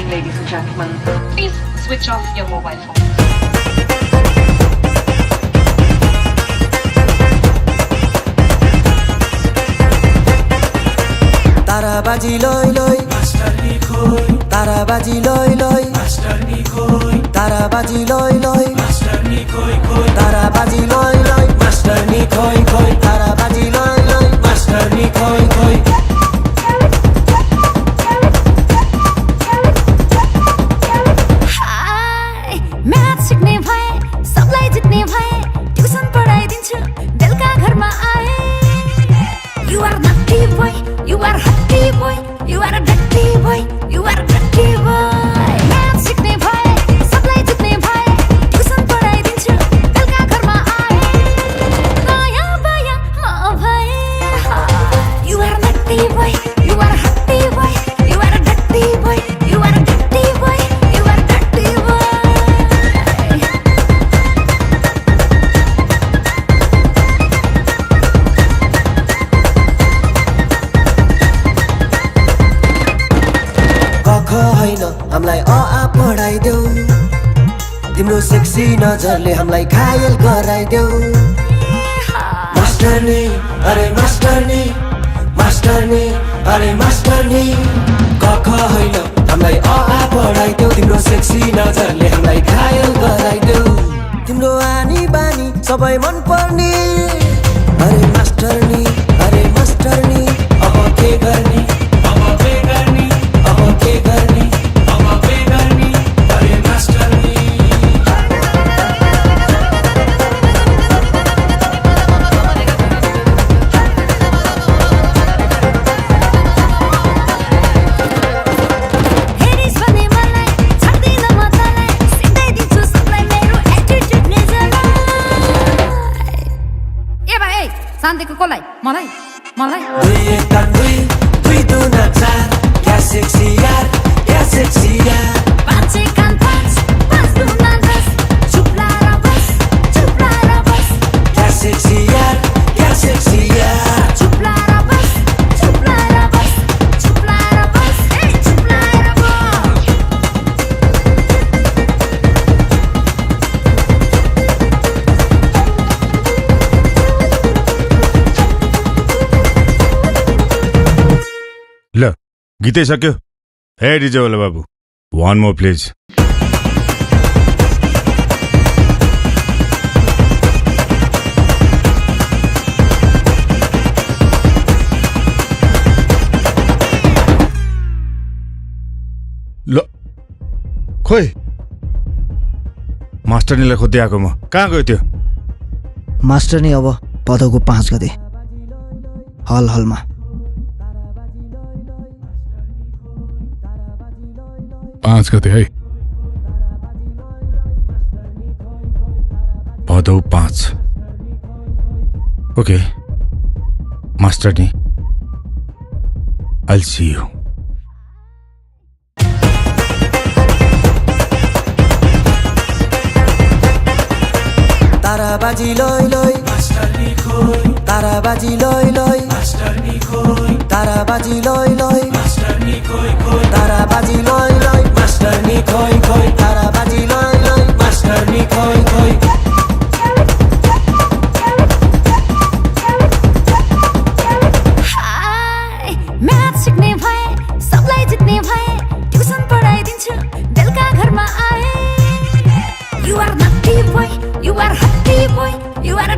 evening, ladies and gentlemen. Please switch off your mobile phones. ताराबाजी लय लय मास्टरनी खोय ताराबाजी लय लय मास्टरनी खोय ताराबाजी लय लय मास्टरनी खोय खोय ताराबाजी लय लय मास्टरनी खोय खोय ताराबाजी लय लय मास्टरनी खोय खोय हाय म्याथ सिक्ने भए सबलाई जित्ने भए ट्युसन पढाइदिन्छु बेलुका घरमा आए You are naughty boy, you are hotty boy, you are a dirty boy, you are a dirty boy. Math सिक्ने भए सबलाई जित्ने भए ट्युसन पढाइदिन्छु बेलुका घरमा आए नयाँ बायाँ म भए You are naughty boy, you are hotty boy, you are a dirty boy, you are a dirty boy, you are a dirty boy. कख हैन हामीलाई अ आ पढाइदेऊ तिम्रो सेक्सी नजरले हामीलाई घायल गराइदेऊ मास्टरनी अरे मास्टरनी मास्टरनी अरे मास्टरनी कख हैन हामीलाई अ आ पढाइदेऊ तिम्रो सेक्सी नजरले हामीलाई घायल गराइदेऊ तिम्रो आनी बानी सबै मन पर्ने अरे मास्टरनी अब के गर्ने अब के गर्ने अब के गर्ने अब के गर्ने अरे मास्टरनी हेरिस भने मलाई छाड्दिन म तँलाई सिकाइदिन्छु सबलाई मेरो एटिट्युडले जलाई ए भाइ ए शान्तिको कसलाई मलाई मलाई दुई एक तान दुई दुई दुना चार क्या सेक्सी यार पाँच एक कान पाँच दुना दस चुप लाएर बस क्या सेक्सी यार चुप लाएर बस ए चुप लाएर बस ल गीतै सक्यो हे डिजे वाला बाबु वान मोर प्लिज ल खोइ मास्टरनीलाई खोज्दै आएको म कहाँ गयो त्यो मास्टरनी अब भदौको 5 गते हलमा 5 गते है भदौ 5 ओके मास्टरनी I'll see you ताराबाजी लय लय मास्टरनी खोय ताराबाजी लय लय मास्टरनी खोय ताराबाजी लय लय मास्टरनी खोय खोय ताराबाजी लय लय मास्टरनी खोय खोय ताराबाजी लय लय मास्टरनी खोय खोय हाय म्याथ सिक्ने भए सबलाई जित्ने भए ट्युसन पढाइदिन्छु बेलुका घरमा आए You are naughty boy, you are hotty boy, you are a